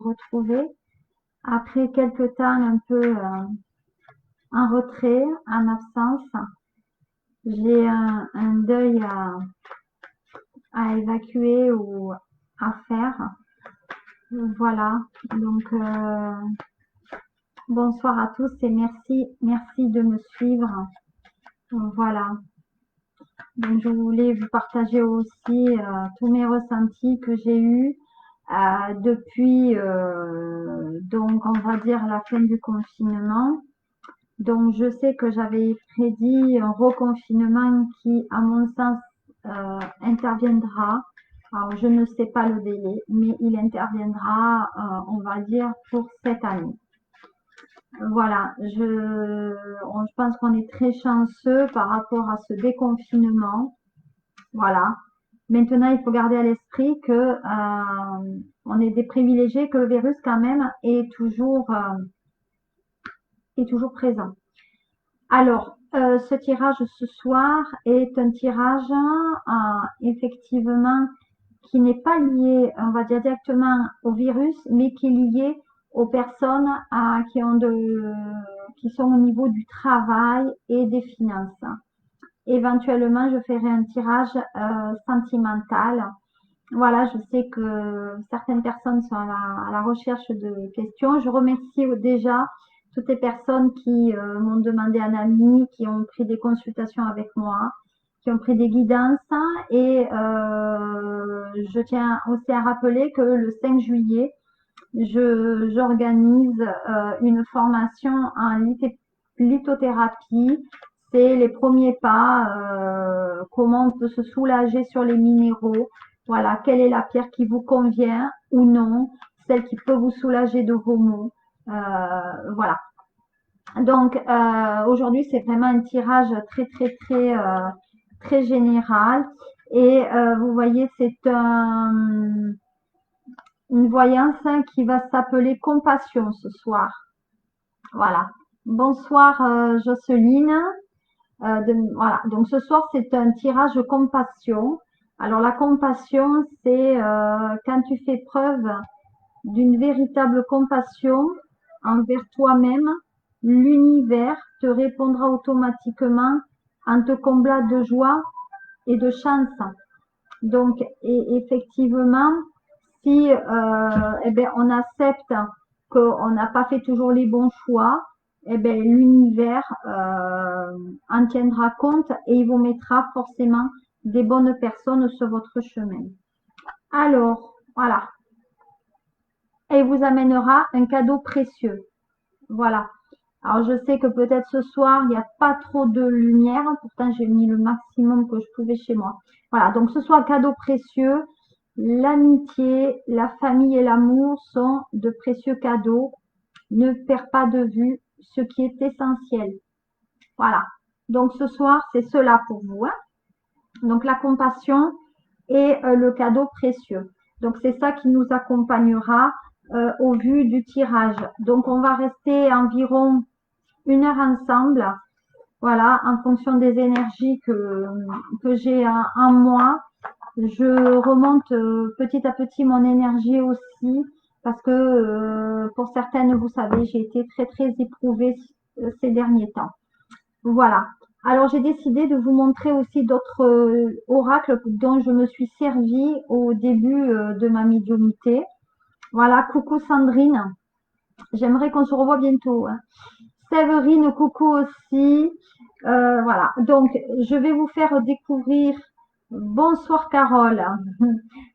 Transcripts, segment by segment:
retrouver après quelques temps un peu en retrait, en absence. J'ai un deuil à évacuer ou à faire. Voilà, donc bonsoir à tous et merci de me suivre. Voilà, donc je voulais vous partager aussi tous mes ressentis que j'ai eus depuis donc on va dire la fin du confinement. Donc je sais que j'avais prédit un reconfinement qui, à mon sens, interviendra. Alors je ne sais pas le délai, mais il interviendra, on va dire, pour cette année. Voilà, je pense qu'on est très chanceux par rapport à ce déconfinement. Voilà. Maintenant, il faut garder à l'esprit que on est des privilégiés, que le virus quand même est toujours présent. Alors, ce tirage ce soir est un tirage effectivement qui n'est pas lié, on va dire directement au virus, mais qui est lié aux personnes qui sont au niveau du travail et des finances. Éventuellement, je ferai un tirage sentimental. Voilà, je sais que certaines personnes sont à la recherche de questions. Je remercie déjà toutes les personnes qui m'ont demandé un ami, qui ont pris des consultations avec moi, qui ont pris des guidances. Et je tiens aussi à rappeler que le 5 juillet, j'organise une formation en lithothérapie. C'est les premiers pas, comment on peut se soulager sur les minéraux. Voilà, quelle est la pierre qui vous convient ou non, celle qui peut vous soulager de vos maux. Voilà. Donc aujourd'hui, c'est vraiment un tirage très général. Et vous voyez, c'est une voyance qui va s'appeler compassion ce soir. Voilà. Bonsoir Jocelyne. Voilà. Donc ce soir, c'est un tirage compassion. Alors la compassion, c'est quand tu fais preuve d'une véritable compassion envers toi-même, l'univers te répondra automatiquement en te comblant de joie et de chance. Donc effectivement, si eh bien, on accepte qu'on n'a pas fait toujours les bons choix, eh bien, l'univers en tiendra compte et il vous mettra forcément des bonnes personnes sur votre chemin. Alors, voilà. Et il vous amènera un cadeau précieux. Voilà. Alors, je sais que peut-être ce soir, il n'y a pas trop de lumière. Pourtant, j'ai mis le maximum que je pouvais chez moi. Voilà. Donc, ce soir, cadeau précieux. L'amitié, la famille et l'amour sont de précieux cadeaux. Ne perds pas de vue ce qui est essentiel. Voilà. Donc, ce soir, c'est cela pour vous. Hein. Donc, la compassion et le cadeau précieux. Donc, c'est ça qui nous accompagnera au vu du tirage. Donc, on va rester environ 1 heure ensemble. Voilà, en fonction des énergies que j'ai en moi. Je remonte petit à petit mon énergie aussi parce que pour certaines, vous savez, j'ai été très éprouvée ces derniers temps. Voilà. Alors, j'ai décidé de vous montrer aussi d'autres oracles dont je me suis servie au début de ma médiumnité. Voilà, coucou Sandrine. J'aimerais qu'on se revoie bientôt. Hein. Séverine, coucou aussi. Voilà, donc je vais vous faire découvrir. Bonsoir Carole.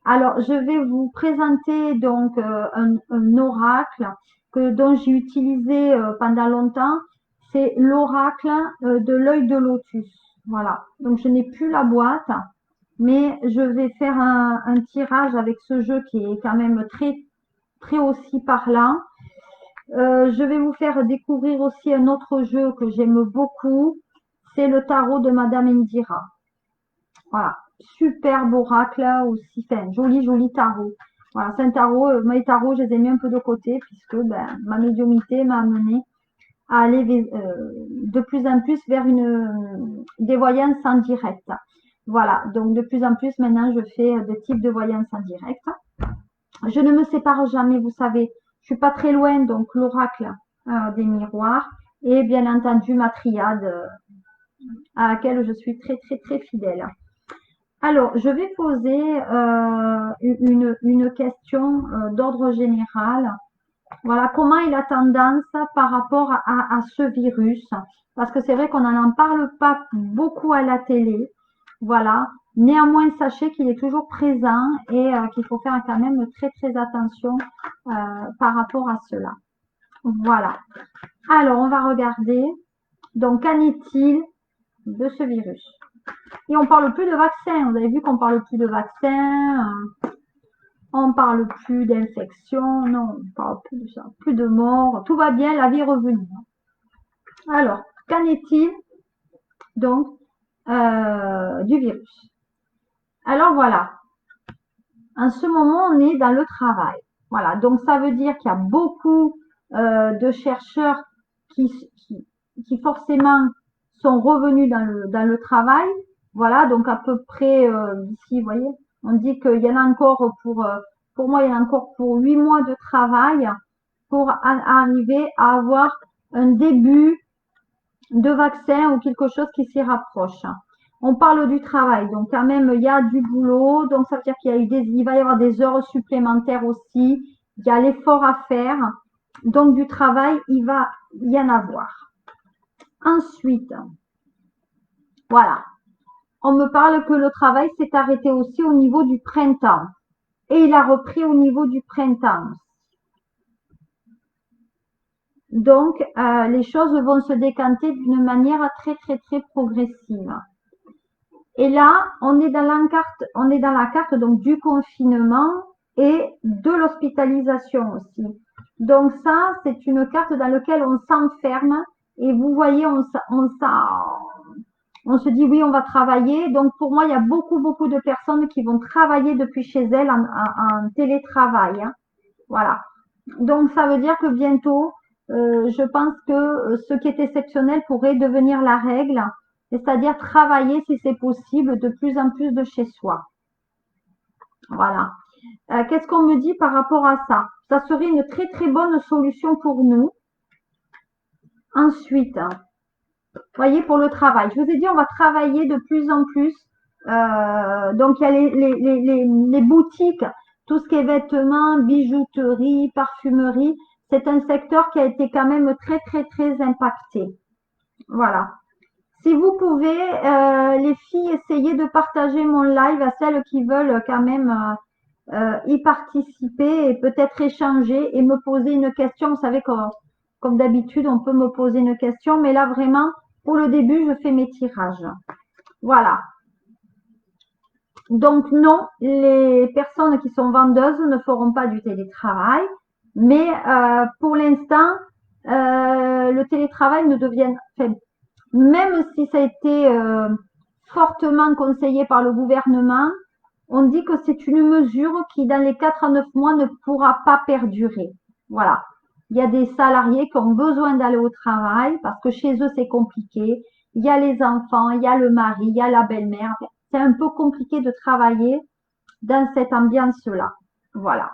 Alors, je vais vous présenter donc un oracle dont j'ai utilisé pendant longtemps. C'est l'oracle de l'œil de lotus. Voilà, donc je n'ai plus la boîte, mais je vais faire un tirage avec ce jeu qui est quand même très aussi parlant. Je vais vous faire découvrir aussi un autre jeu que j'aime beaucoup. C'est le tarot de Madame Indira. Voilà, superbe oracle aussi, enfin, joli tarot. Voilà, c'est un tarot, mes tarots, je les ai mis un peu de côté puisque ma médiumnité m'a amené à aller de plus en plus vers des voyances en direct. Voilà, donc de plus en plus maintenant je fais des types de voyances en direct. Je ne me sépare jamais, vous savez, Je suis pas très loin, donc l'oracle des miroirs et bien entendu ma triade à laquelle je suis très très très fidèle. Alors, je vais poser une question d'ordre général. Voilà, comment il a tendance par rapport à ce virus? Parce que c'est vrai qu'on n'en parle pas beaucoup à la télé. Voilà. Néanmoins, sachez qu'il est toujours présent et qu'il faut faire quand même très très attention par rapport à cela. Voilà. Alors, on va regarder. Donc, qu'en est-il de ce virus? Et on parle plus de vaccin. Vous avez vu qu'on parle plus de vaccin. On parle plus d'infection. Non, on parle plus de ça. Plus de mort. Tout va bien. La vie est revenue. Alors, qu'en est-il donc du virus? Alors voilà. En ce moment, on est dans le travail. Voilà. Donc, ça veut dire qu'il y a beaucoup de chercheurs qui forcément sont revenus dans le travail. Voilà, donc à peu près d'ici, vous voyez, on dit qu'il y en a encore pour moi, il y en a encore pour 8 mois de travail pour arriver à avoir un début de vaccin ou quelque chose qui s'y rapproche. On parle du travail, donc quand même il y a du boulot, donc ça veut dire il va y avoir des heures supplémentaires aussi, il y a l'effort à faire, donc du travail, il va y en avoir. Ensuite, voilà, on me parle que le travail s'est arrêté aussi au niveau du printemps et il a repris au niveau du printemps. Donc, les choses vont se décanter d'une manière très, très, très progressive. Et là, on est dans la carte donc du confinement et de l'hospitalisation aussi. Donc ça, c'est une carte dans laquelle on s'enferme et vous voyez, on se dit oui, on va travailler. Donc pour moi, il y a beaucoup, beaucoup de personnes qui vont travailler depuis chez elles en télétravail. Hein. Voilà. Donc ça veut dire que bientôt, je pense que ce qui est exceptionnel pourrait devenir la règle, c'est-à-dire travailler si c'est possible de plus en plus de chez soi. Voilà. Qu'est-ce qu'on me dit par rapport à ça? Ça serait une très très bonne solution pour nous. Ensuite, voyez, pour le travail. Je vous ai dit, on va travailler de plus en plus. Donc, il y a les boutiques, tout ce qui est vêtements, bijouterie, parfumerie. C'est un secteur qui a été quand même très, très, très impacté. Voilà. Si vous pouvez, les filles, essayer de partager mon live à celles qui veulent quand même y participer et peut-être échanger et me poser une question. Vous savez, comme d'habitude, on peut me poser une question, mais là, vraiment, pour le début, je fais mes tirages. Voilà. Donc, non, les personnes qui sont vendeuses ne feront pas du télétravail, mais pour l'instant, le télétravail ne devient, enfin, même si ça a été fortement conseillé par le gouvernement, on dit que c'est une mesure qui, dans les 4 à 9 mois, ne pourra pas perdurer. Voilà. Il y a des salariés qui ont besoin d'aller au travail parce que chez eux, c'est compliqué. Il y a les enfants, il y a le mari, il y a la belle-mère. C'est un peu compliqué de travailler dans cette ambiance-là. Voilà.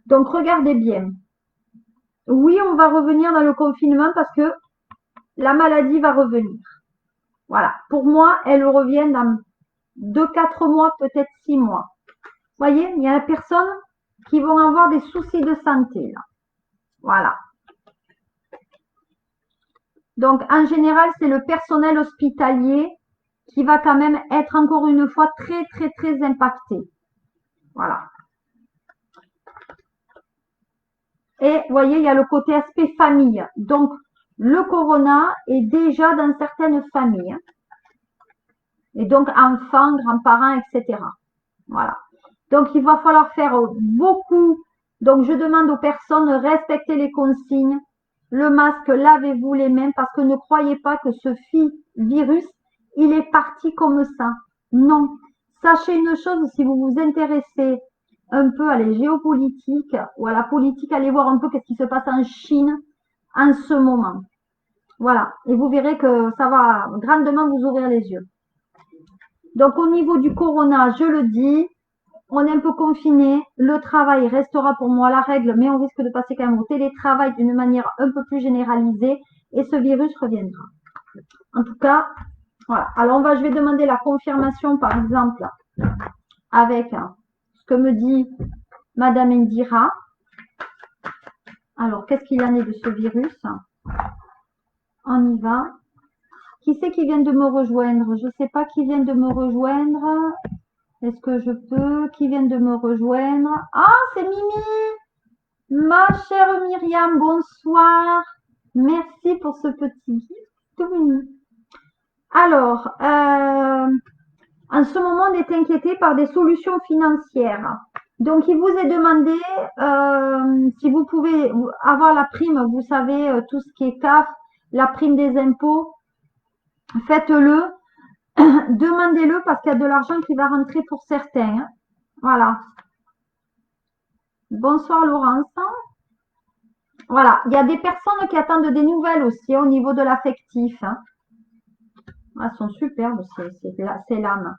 Donc, regardez bien. Oui, on va revenir dans le confinement parce que la maladie va revenir. Voilà. Pour moi, elle revient dans 2-4 mois, peut-être 6 mois. Vous voyez, il y a des personnes qui vont avoir des soucis de santé. Là. Voilà. Donc, en général, c'est le personnel hospitalier qui va quand même être encore une fois très, très, très impacté. Voilà. Et vous voyez, il y a le côté aspect famille. Donc, le corona est déjà dans certaines familles. Et donc, enfants, grands-parents, etc. Voilà. Donc, il va falloir faire beaucoup. Donc, je demande aux personnes de respecter les consignes. Le masque, lavez-vous les mains parce que ne croyez pas que ce virus, il est parti comme ça. Non. Sachez une chose, si vous vous intéressez un peu à la géopolitique ou à la politique, allez voir un peu ce qui se passe en Chine en ce moment. Voilà. Et vous verrez que ça va grandement vous ouvrir les yeux. Donc, au niveau du corona, je le dis, on est un peu confiné, le travail restera pour moi la règle, mais on risque de passer quand même au télétravail d'une manière un peu plus généralisée et ce virus reviendra. En tout cas, voilà. Alors je vais demander la confirmation par exemple avec ce que me dit Madame Indira. Alors, qu'est-ce qu'il en est de ce virus? On y va. Qui c'est qui vient de me rejoindre? Je ne sais pas qui vient de me rejoindre. Est-ce que je peux? Qui vient de me rejoindre? Ah, c'est Mimi! Ma chère Myriam, bonsoir. Merci pour ce petit gift, tout mignon. Alors, en ce moment, on est inquiété par des solutions financières. Donc, il vous est demandé si vous pouvez avoir la prime, vous savez, tout ce qui est CAF, la prime des impôts, faites-le, demandez-le parce qu'il y a de l'argent qui va rentrer pour certains. Hein. Voilà. Bonsoir Laurence. Voilà, il y a des personnes qui attendent des nouvelles aussi au niveau de l'affectif. Hein. Elles sont superbes, c'est l'âme.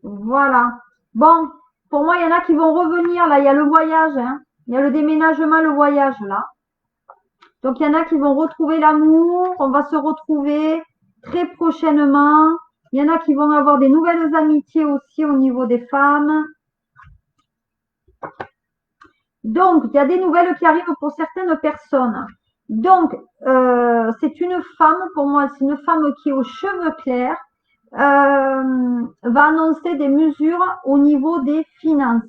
Voilà. Bon, pour moi, il y en a qui vont revenir. Là, il y a le voyage. Hein. Il y a le déménagement, le voyage, là. Donc, il y en a qui vont retrouver l'amour. On va se retrouver très prochainement. Il y en a qui vont avoir des nouvelles amitiés aussi au niveau des femmes. Donc, il y a des nouvelles qui arrivent pour certaines personnes. Donc, c'est une femme, pour moi, c'est une femme qui est aux cheveux clairs, va annoncer des mesures au niveau des finances.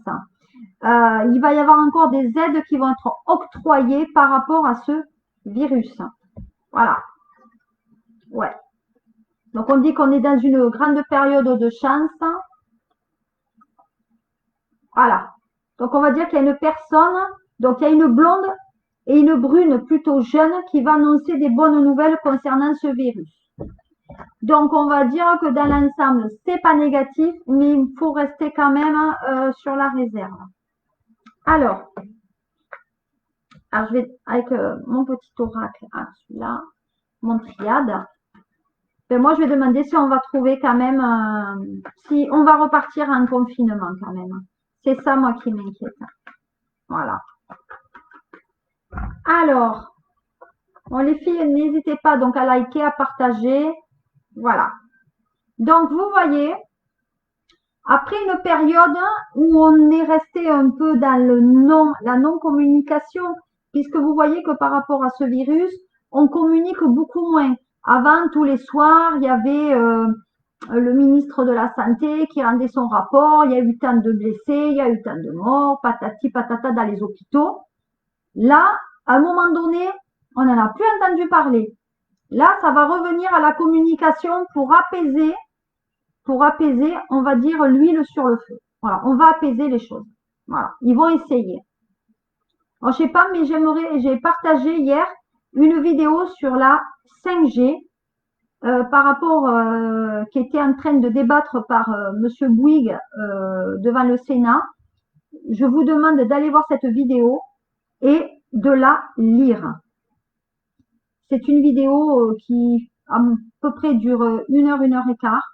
Il va y avoir encore des aides qui vont être octroyées par rapport à ce virus. Voilà. Ouais. Donc, on dit qu'on est dans une grande période de chance. Voilà. Donc, on va dire qu'il y a une personne, donc il y a une blonde et une brune plutôt jeune qui va annoncer des bonnes nouvelles concernant ce virus. Donc, on va dire que dans l'ensemble, c'est pas négatif, mais il faut rester quand même sur la réserve. Alors je vais avec mon petit oracle, celui-là, mon triade. Ben, moi, je vais demander si on va trouver quand même, si on va repartir en confinement quand même. C'est ça, moi, qui m'inquiète. Voilà. Alors, bon, les filles, n'hésitez pas donc à liker, à partager. Voilà. Donc, vous voyez, après une période où on est resté un peu dans la non-communication, puisque vous voyez que par rapport à ce virus, on communique beaucoup moins. Avant, tous les soirs, il y avait le ministre de la Santé qui rendait son rapport, il y a eu tant de blessés, il y a eu tant de morts, patati patata dans les hôpitaux. Là, à un moment donné, on n'en a plus entendu parler. Là, ça va revenir à la communication pour apaiser, on va dire, l'huile sur le feu. Voilà, on va apaiser les choses. Voilà, ils vont essayer. Alors, je sais pas, mais j'ai partagé hier une vidéo sur la 5G par rapport, qui était en train de débattre par Monsieur Bouygues devant le Sénat. Je vous demande d'aller voir cette vidéo et de la lire. C'est une vidéo qui à peu près dure 1 heure et quart.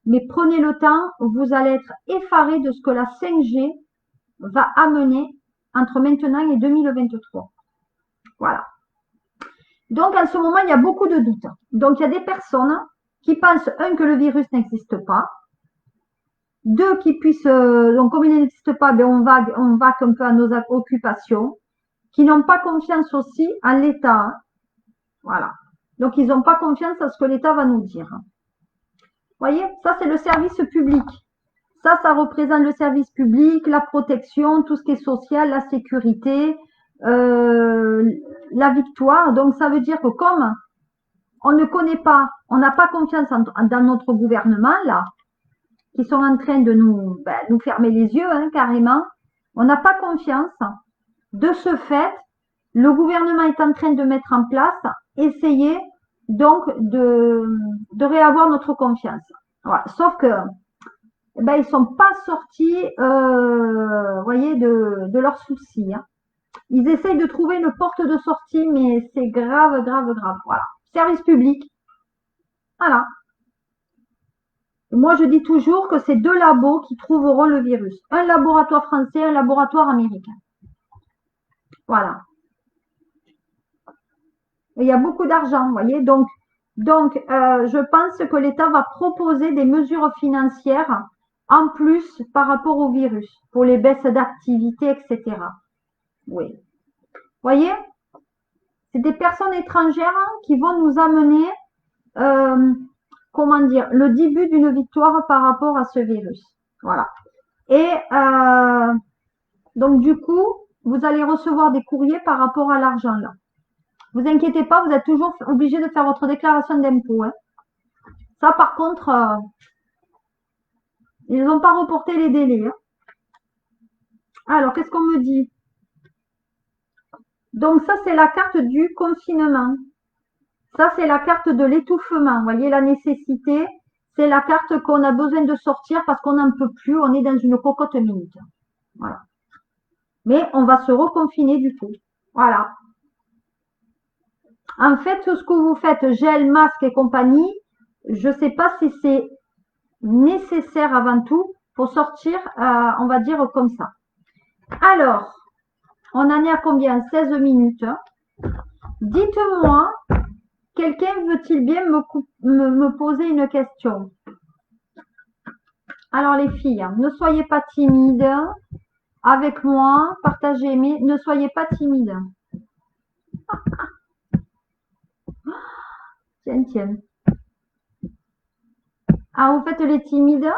Mais prenez le temps, vous allez être effarés de ce que la 5G va amener entre maintenant et 2023. Voilà. Donc, en ce moment, il y a beaucoup de doutes. Donc, il y a des personnes qui pensent, que le virus n'existe pas. Deux, qui puissent, donc comme il n'existe pas, ben on va un peu à nos occupations. Qui n'ont pas confiance aussi en l'État. Voilà. Donc, ils n'ont pas confiance à ce que l'État va nous dire. Vous voyez, ça c'est le service public. Ça représente le service public, la protection, tout ce qui est social, la sécurité, la victoire. Donc ça veut dire que comme on ne connaît pas, on n'a pas confiance dans notre gouvernement là, qui sont en train de nous fermer les yeux carrément, on n'a pas confiance. De ce fait, le gouvernement est en train de mettre en place, essayer donc de réavoir notre confiance. Voilà. Sauf que ils sont pas sortis, voyez, de leurs soucis. Hein. Ils essayent de trouver une porte de sortie, mais c'est grave, grave, grave. Voilà. Service public. Voilà. Moi, je dis toujours que c'est 2 labos qui trouveront le virus. Un laboratoire français, un laboratoire américain. Voilà. Et il y a beaucoup d'argent, vous voyez. Donc, je pense que l'État va proposer des mesures financières en plus par rapport au virus, pour les baisses d'activité, etc. Oui. Vous voyez, c'est des personnes étrangères qui vont nous amener, comment dire, le début d'une victoire par rapport à ce virus. Voilà. Et donc, du coup, vous allez recevoir des courriers par rapport à l'argent là. Vous inquiétez pas, vous êtes toujours obligé de faire votre déclaration d'impôt. Hein. Ça, par contre, ils n'ont pas reporté les délais. Hein. Alors, qu'est-ce qu'on me dit? Donc, ça, c'est la carte du confinement. Ça, c'est la carte de l'étouffement. Vous voyez, la nécessité, c'est la carte qu'on a besoin de sortir parce qu'on n'en peut plus. On est dans une cocotte minute. Voilà. Mais on va se reconfiner du tout. Voilà. En fait, tout ce que vous faites, gel, masque et compagnie, je ne sais pas si c'est nécessaire avant tout pour sortir, on va dire comme ça. Alors, on en est à combien? 16 minutes. Dites-moi, quelqu'un veut-il bien me poser une question? Alors les filles, ne soyez pas timides avec moi, partagez, mais ne soyez pas timides. Tiens, tiens. Ah, vous faites les timides?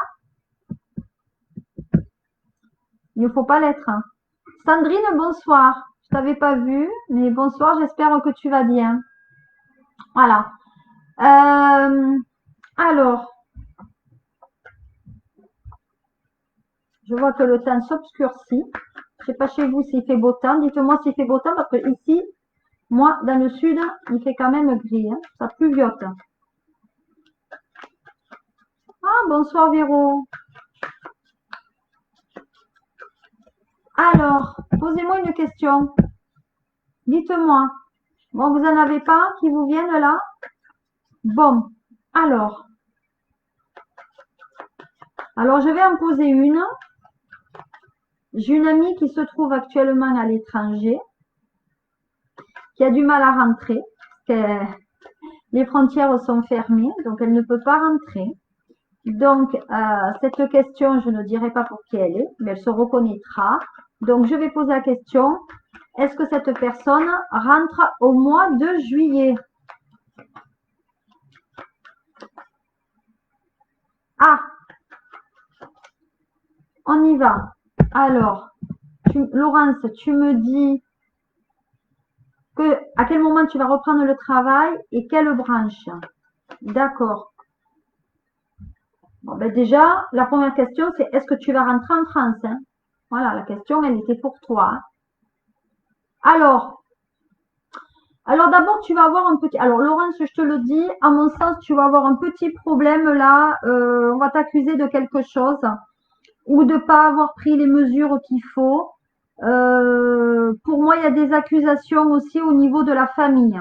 Il ne faut pas l'être. Sandrine, bonsoir. Je t'avais pas vu, mais bonsoir, j'espère que tu vas bien. Voilà. Alors, je vois que le temps s'obscurcit. Je ne sais pas chez vous s'il fait beau temps. Dites-moi s'il fait beau temps parce que ici, moi, dans le sud, il fait quand même gris. Hein. Ça pluviote. Ah, bonsoir Véro. Alors, posez-moi une question. Dites-moi. Bon, vous n'en avez pas qui vous viennent là? Bon, alors. Alors, je vais en poser une. J'ai une amie qui se trouve actuellement à l'étranger, qui a du mal à rentrer, parce que les frontières sont fermées, donc elle ne peut pas rentrer. Donc, cette question, je ne dirai pas pour qui elle est, mais elle se reconnaîtra. Donc, je vais poser la question, est-ce que cette personne rentre au mois de juillet? Ah, on y va. Alors, Laurence, tu me dis à quel moment tu vas reprendre le travail et quelle branche? D'accord. Bon, ben déjà, la première question, c'est est-ce que tu vas rentrer en France? Hein? Voilà, la question, elle était pour toi. Hein. Alors d'abord, tu vas avoir un petit... Alors, Laurence, je te le dis, à mon sens, tu vas avoir un petit problème là. On va t'accuser de quelque chose ou de ne pas avoir pris les mesures qu'il faut. Pour moi, il y a des accusations aussi au niveau de la famille.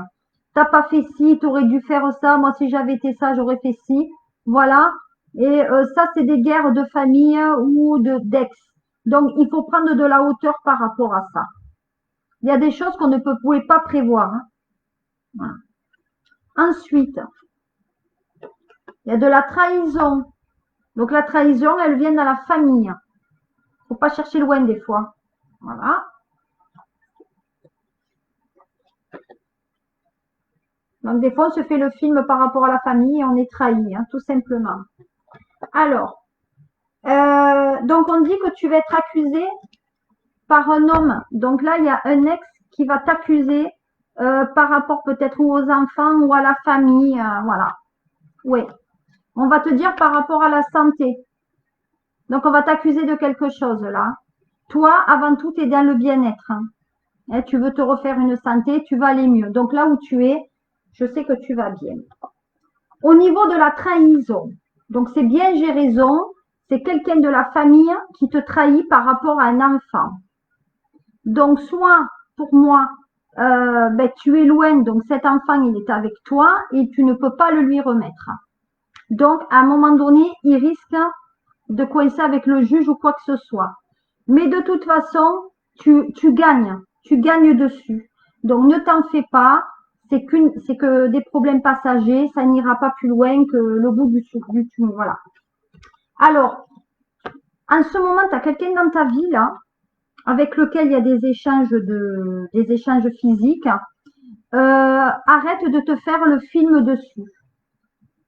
T'as pas fait ci, tu aurais dû faire ça. Moi, si j'avais été ça, j'aurais fait ci. Voilà. Et ça, c'est des guerres de famille ou d'ex. Donc, il faut prendre de la hauteur par rapport à ça. Il y a des choses qu'on ne pouvait pas prévoir. Hein. Voilà. Ensuite, il y a de la trahison. Donc, la trahison, elle vient dans la famille. Faut pas chercher loin des fois. Voilà. Donc, des fois, on se fait le film par rapport à la famille et on est trahi, hein, tout simplement. Alors, donc on dit que tu vas être accusé par un homme. Donc là, il y a un ex qui va t'accuser par rapport peut-être aux enfants ou à la famille. Voilà. Oui. On va te dire par rapport à la santé. Donc, on va t'accuser de quelque chose là. Toi, avant tout, tu es dans le bien-être. Hein. Tu veux te refaire une santé, tu vas aller mieux. Donc là où tu es, je sais que tu vas bien. Au niveau de la trahison, donc c'est bien j'ai raison, c'est quelqu'un de la famille qui te trahit par rapport à un enfant. Donc soit pour moi, tu es loin, donc cet enfant il est avec toi et tu ne peux pas le lui remettre. Donc, à un moment donné, il risque de coincer avec le juge ou quoi que ce soit. Mais de toute façon, tu gagnes dessus. Donc, ne t'en fais pas. C'est que des problèmes passagers, ça n'ira pas plus loin que le bout du tunnel. Voilà. Alors, en ce moment, tu as quelqu'un dans ta vie là, avec lequel il y a des échanges physiques. Arrête de te faire le film dessus.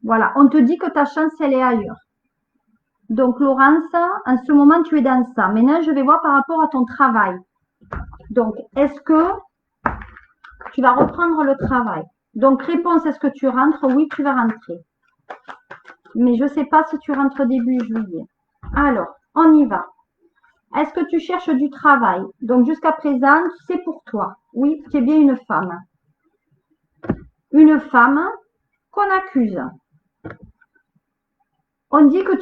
Voilà, on te dit que ta chance, elle est ailleurs. Donc, Laurence, en ce moment, tu es dans ça. Maintenant, je vais voir par rapport à ton travail. Donc, est-ce que tu vas reprendre le travail? Donc, réponse, est-ce que tu rentres? Oui, tu vas rentrer. Mais je ne sais pas si tu rentres début juillet. Alors, on y va. Est-ce que tu cherches du travail? Donc, jusqu'à présent, c'est pour toi. Oui, tu es bien une femme. Une femme qu'on accuse. On dit que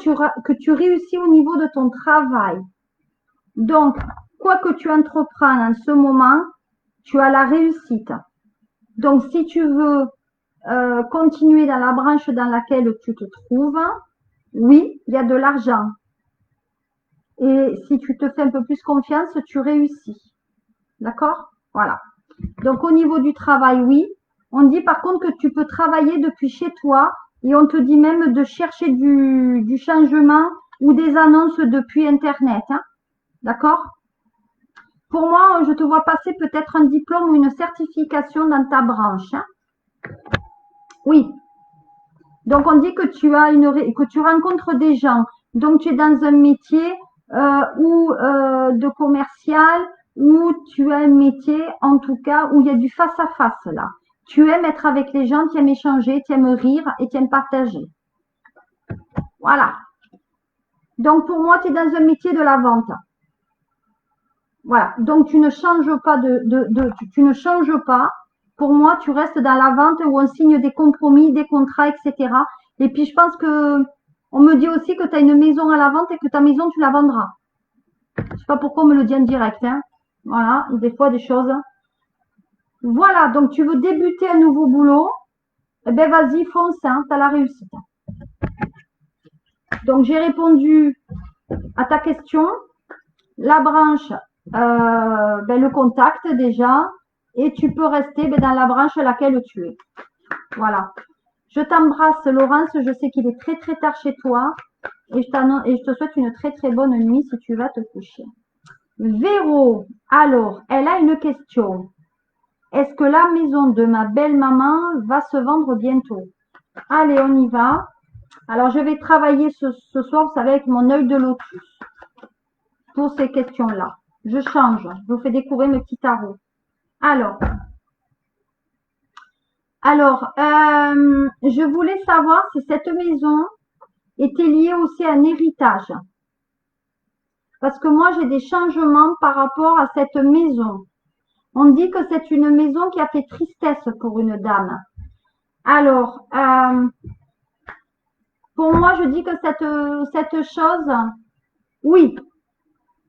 tu réussis au niveau de ton travail. Donc, quoi que tu entreprends en ce moment, tu as la réussite. Donc, si tu veux continuer dans la branche dans laquelle tu te trouves, oui, il y a de l'argent. Et si tu te fais un peu plus confiance, tu réussis. D'accord? Voilà. Donc, au niveau du travail, oui. On dit par contre que tu peux travailler depuis chez toi et on te dit même de chercher du changement ou des annonces depuis Internet. Hein. D'accord? Pour moi, je te vois passer peut-être un diplôme ou une certification dans ta branche. Hein. Oui. Donc, on dit que que tu rencontres des gens. Donc, tu es dans un métier ou de commercial ou tu as un métier, en tout cas, où il y a du face-à-face là. Tu aimes être avec les gens, tu aimes échanger, tu aimes rire et tu aimes partager. Voilà. Donc, pour moi, tu es dans un métier de la vente. Voilà. Donc, tu ne changes pas tu ne changes pas. Pour moi, tu restes dans la vente où on signe des compromis, des contrats, etc. Et puis, je pense que on me dit aussi que tu as une maison à la vente et que ta maison, tu la vendras. Je sais pas pourquoi on me le dit en direct. Hein. Voilà, des fois, des choses. Voilà, donc tu veux débuter un nouveau boulot. Eh ben, vas-y, fonce, hein, tu as la réussite. Donc, j'ai répondu à ta question. La branche, le contact déjà. Et tu peux rester dans la branche laquelle tu es. Voilà. Je t'embrasse, Laurence. Je sais qu'il est très, très tard chez toi. Et je te souhaite une très, très bonne nuit si tu vas te coucher. Véro, alors, elle a une question. Est-ce que la maison de ma belle-maman va se vendre bientôt? Allez, on y va. Alors, je vais travailler ce soir, vous savez, avec mon œil de lotus pour ces questions-là. Je change. Je vous fais découvrir mes petits tarots. Alors, je voulais savoir si cette maison était liée aussi à un héritage. Parce que moi, j'ai des changements par rapport à cette maison. On dit que c'est une maison qui a fait tristesse pour une dame. Alors, pour moi, je dis que cette chose, oui,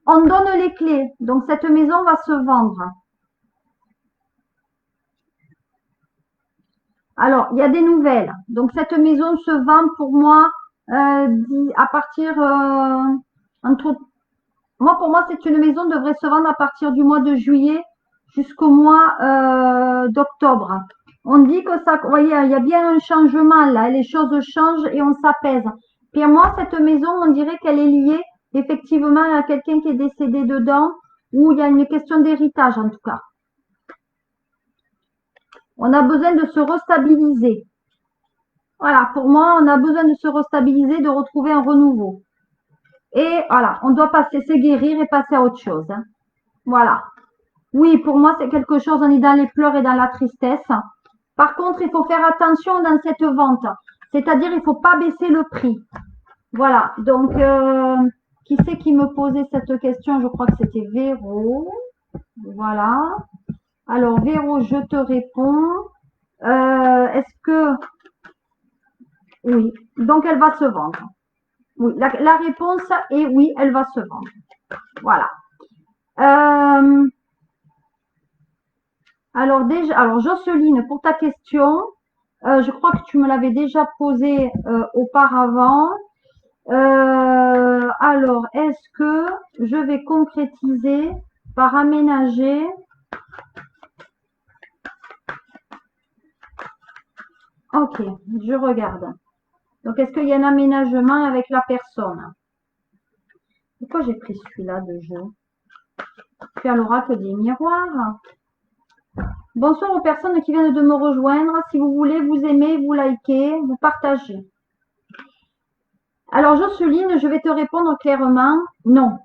on donne les clés. Donc, cette maison va se vendre. Alors, il y a des nouvelles. Donc, cette maison se vend pour moi à partir pour moi, c'est une maison devrait se vendre à partir du mois de juillet jusqu'au mois d'octobre. On dit que ça, vous voyez, il y a bien un changement là, les choses changent et on s'apaise. Puis moi, cette maison, on dirait qu'elle est liée effectivement à quelqu'un qui est décédé dedans, ou il y a une question d'héritage en tout cas. On a besoin de se restabiliser. Voilà, pour moi, on a besoin de se restabiliser, de retrouver un renouveau. Et voilà, on doit passer, se guérir et passer à autre chose. Hein. Voilà. Oui, pour moi, c'est quelque chose, on est dans les pleurs et dans la tristesse. Par contre, il faut faire attention dans cette vente. C'est-à-dire, il ne faut pas baisser le prix. Voilà. Donc, qui c'est qui me posait cette question? Je crois que c'était Véro. Voilà. Alors, Véro, je te réponds. Est-ce que... Oui. Donc, elle va se vendre. Oui. La réponse est oui, elle va se vendre. Voilà. Alors Jocelyne, pour ta question, Je crois que tu me l'avais déjà posé auparavant. Alors, est-ce que je vais concrétiser par aménager? Ok, je regarde. Donc, est-ce qu'il y a un aménagement avec la personne? Pourquoi j'ai pris celui-là de jeu? Puis à l'oracle des miroirs. Bonsoir aux personnes qui viennent de me rejoindre. Si vous voulez, vous aimez, vous likez, vous partagez. Alors, Jocelyne, je vais te répondre clairement, non.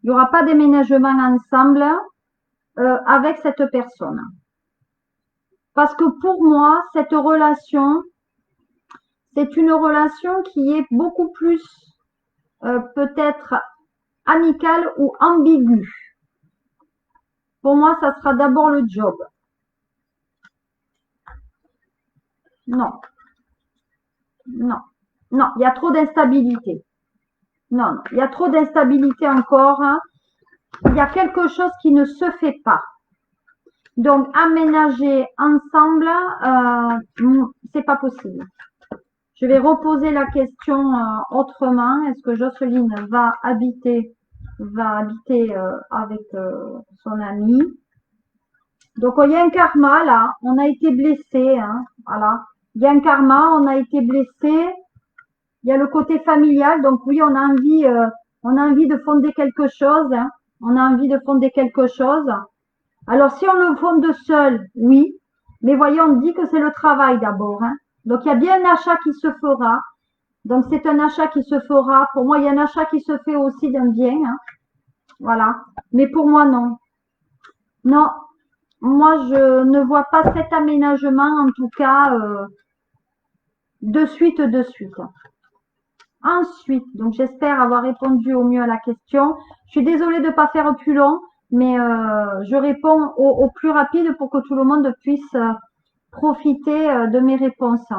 Il n'y aura pas d'aménagement ensemble avec cette personne. Parce que pour moi, cette relation, c'est une relation qui est beaucoup plus peut-être amicale ou ambiguë. Pour moi, ça sera d'abord le job. Non, non, non, il y a trop d'instabilité. Non, non, il y a trop d'instabilité encore. Hein. Il y a quelque chose qui ne se fait pas. Donc, aménager ensemble, c'est pas possible. Je vais reposer la question autrement. Est-ce que Jocelyne va habiter avec son ami? Donc, il y a un karma là. On a été blessé. Hein, voilà. Il y a un karma. On a été blessé. Il y a le côté familial. Donc, oui, on a envie de fonder quelque chose. Hein, on a envie de fonder quelque chose. Alors, si on le fonde seul, oui. Mais voyez, on dit que c'est le travail d'abord. Hein. Donc, il y a bien un achat qui se fera. Donc, c'est un achat qui se fera. Pour moi, il y a un achat qui se fait aussi d'un bien. Hein. Voilà. Mais pour moi, non. Non. Moi, je ne vois pas cet aménagement, en tout cas, de suite, de suite. Ensuite, donc j'espère avoir répondu au mieux à la question. Je suis désolée de ne pas faire plus long, mais je réponds au plus rapide pour que tout le monde puisse profiter de mes réponses.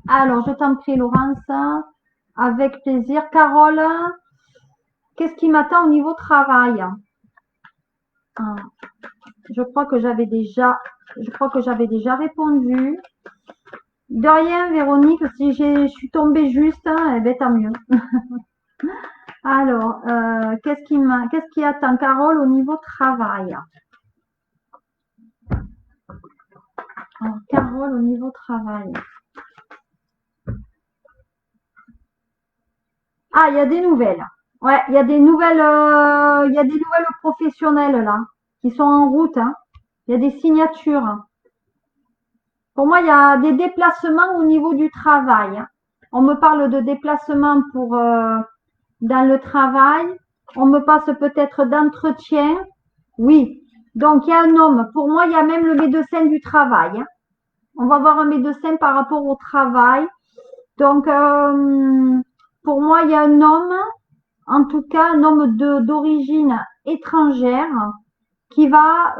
Alors, je t'en prie, Laurence, avec plaisir. Carole, qu'est-ce qui m'attend au niveau travail? Je crois que j'avais déjà répondu. De rien, Véronique, si je suis tombée juste, hein, eh bien, tant mieux. Alors, qu'est-ce qui attend Carole au niveau travail? Alors, Carole au niveau travail. Ah, il y a des nouvelles. Ouais, il y a des nouvelles professionnelles là, qui sont en route. Hein. Il y a des signatures. Pour moi, il y a des déplacements au niveau du travail. Hein. On me parle de déplacements dans le travail. On me passe peut-être d'entretien. Oui. Donc, il y a un homme. Pour moi, il y a même le médecin du travail. Hein. On va voir un médecin par rapport au travail. Donc, pour moi, il y a un homme, en tout cas, un homme d'origine étrangère qui va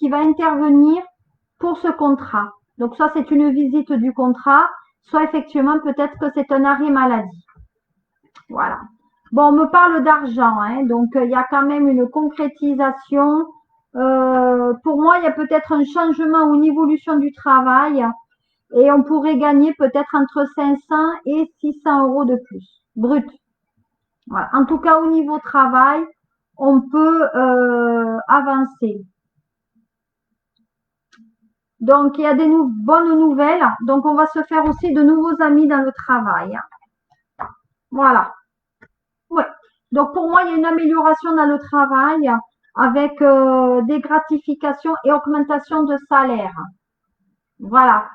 intervenir pour ce contrat. Donc, soit c'est une visite du contrat, soit effectivement, peut-être que c'est un arrêt maladie. Voilà. Bon, on me parle d'argent, hein, donc il y a quand même une concrétisation. Pour moi, il y a peut-être un changement ou une évolution du travail et on pourrait gagner peut-être entre 500 et 600 euros de plus, brut. Voilà. En tout cas, au niveau travail, on peut avancer. Donc, il y a des bonnes nouvelles. Donc, on va se faire aussi de nouveaux amis dans le travail. Voilà. Ouais. Donc, pour moi, il y a une amélioration dans le travail avec des gratifications et augmentation de salaire. Voilà.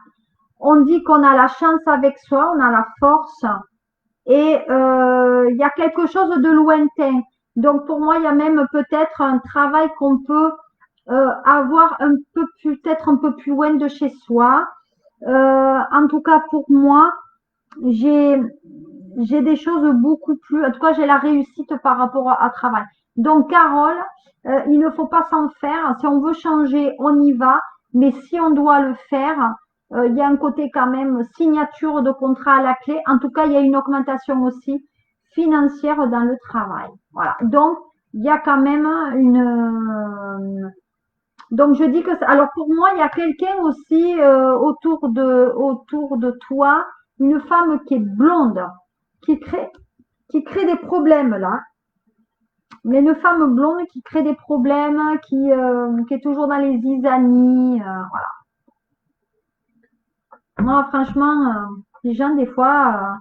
On dit qu'on a la chance avec soi, on a la force et il y a quelque chose de lointain. Donc, pour moi, il y a même peut-être un travail qu'on peut avoir peut-être un peu plus loin de chez soi. En tout cas, pour moi, j'ai des choses beaucoup plus. En tout cas, j'ai la réussite par rapport à travail. Donc, Carole, il ne faut pas s'en faire. Si on veut changer, on y va. Mais si on doit le faire, il y a un côté quand même signature de contrat à la clé. En tout cas, il y a une augmentation aussi financière dans le travail. Voilà. Donc, il y a quand même Donc je dis que alors pour moi, il y a quelqu'un aussi autour de toi, une femme qui est blonde, qui crée des problèmes là. Mais une femme blonde qui crée des problèmes, qui est toujours dans les zizanies, voilà. Moi, franchement, les gens, des fois,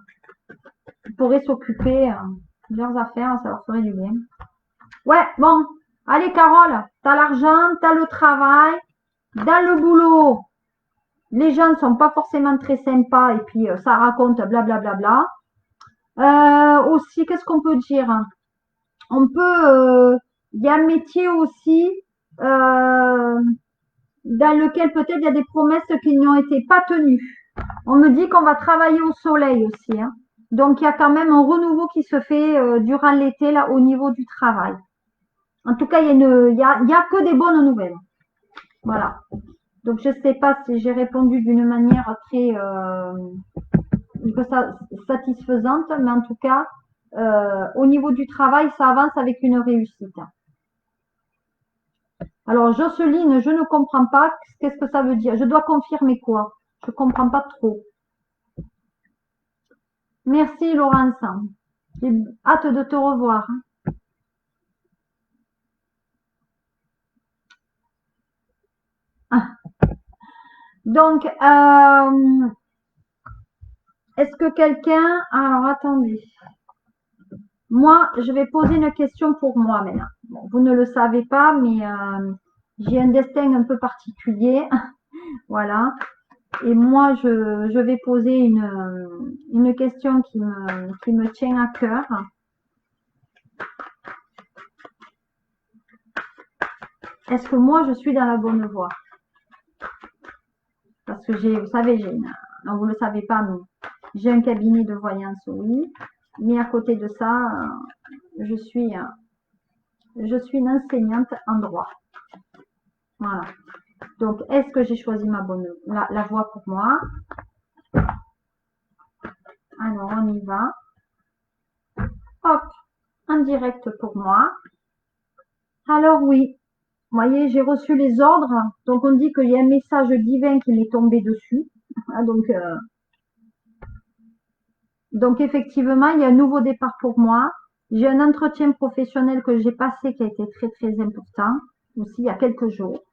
pourraient s'occuper de leurs affaires, ça leur ferait du bien. Ouais, bon. Allez, Carole, t'as l'argent, t'as le travail, dans le boulot. Les gens ne sont pas forcément très sympas et puis ça raconte blablabla. Aussi, qu'est-ce qu'on peut dire? On peut, il y a un métier aussi dans lequel peut-être il y a des promesses qui n'ont été pas tenues. On me dit qu'on va travailler au soleil aussi, hein. Donc il y a quand même un renouveau qui se fait durant l'été là au niveau du travail. En tout cas, il y a que des bonnes nouvelles. Voilà. Donc je sais pas si j'ai répondu d'une manière très satisfaisante, mais en tout cas, au niveau du travail, ça avance avec une réussite. Alors Jocelyne, je ne comprends pas. Qu'est-ce que ça veut dire? Je dois confirmer quoi? Je comprends pas trop. Merci Laurence. J'ai hâte de te revoir. Ah. Donc, est-ce que quelqu'un... Alors, attendez. Moi, je vais poser une question pour moi maintenant. Bon, vous ne le savez pas, mais j'ai un destin un peu particulier. Voilà. Et moi, je vais poser une question qui me tient à cœur. Est-ce que moi, je suis dans la bonne voie? Parce que vous savez, non, vous ne le savez pas, mais j'ai un cabinet de voyance, oui. Mais à côté de ça, je suis une enseignante en droit. Voilà. Donc, est-ce que j'ai choisi la voie pour moi? Alors, on y va. Hop, en direct pour moi. Alors oui, vous voyez, j'ai reçu les ordres. Donc, on dit qu'il y a un message divin qui m'est tombé dessus. Donc, effectivement, il y a un nouveau départ pour moi. J'ai un entretien professionnel que j'ai passé qui a été très, très important. Aussi, il y a quelques jours.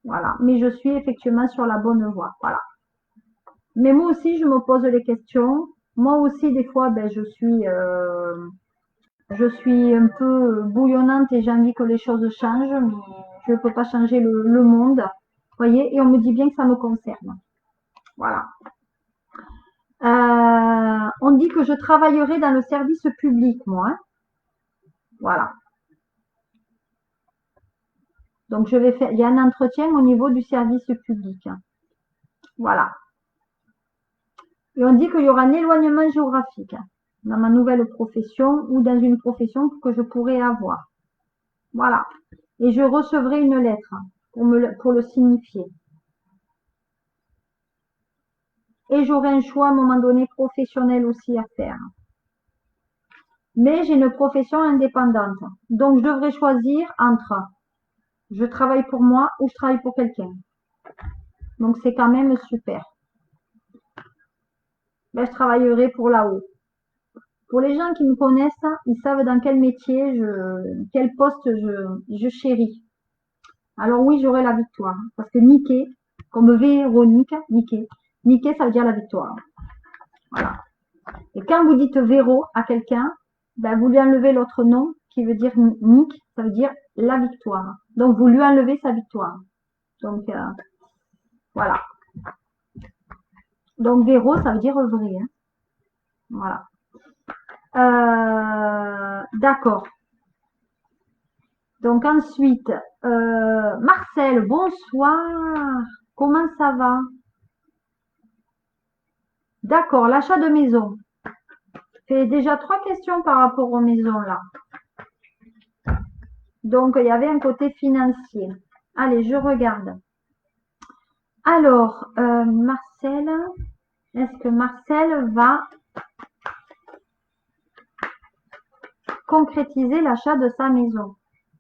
Voilà. Mais je suis effectivement sur la bonne voie. Voilà. Mais moi aussi, je me pose les questions. Moi aussi, des fois, ben, je suis un peu bouillonnante et j'ai envie que les choses changent, mais je ne peux pas changer le monde. Voyez, et on me dit bien que ça me concerne. Voilà. On dit que je travaillerai dans le service public, moi, hein. Voilà. Donc je vais faire, il y a un entretien au niveau du service public. Voilà. Et on dit qu'il y aura un éloignement géographique dans ma nouvelle profession ou dans une profession que je pourrais avoir. Voilà. Et je recevrai une lettre pour le signifier. Et j'aurai un choix à un moment donné professionnel aussi à faire. Mais j'ai une profession indépendante. Donc je devrais choisir entre je travaille pour moi ou je travaille pour quelqu'un. Donc c'est quand même super. Ben, je travaillerai pour là-haut. Pour les gens qui me connaissent, ils savent dans quel métier, quel poste je chéris. Alors oui, j'aurai la victoire. Parce que niquer, comme Véronique, niquer, ça veut dire la victoire. Voilà. Et quand vous dites Véro à quelqu'un, ben, vous lui enlevez l'autre nom qui veut dire Nick, ça veut dire la victoire. Donc vous lui enlevez sa victoire. Donc voilà. Donc Véro, ça veut dire vrai, hein. Voilà. D'accord. Donc ensuite, Marcel, bonsoir. Comment ça va? D'accord, l'achat de maison. Fait déjà 3 questions par rapport aux maisons là. Donc il y avait un côté financier. Allez, je regarde. Alors, Marcel, est-ce que Marcel va concrétiser l'achat de sa maison?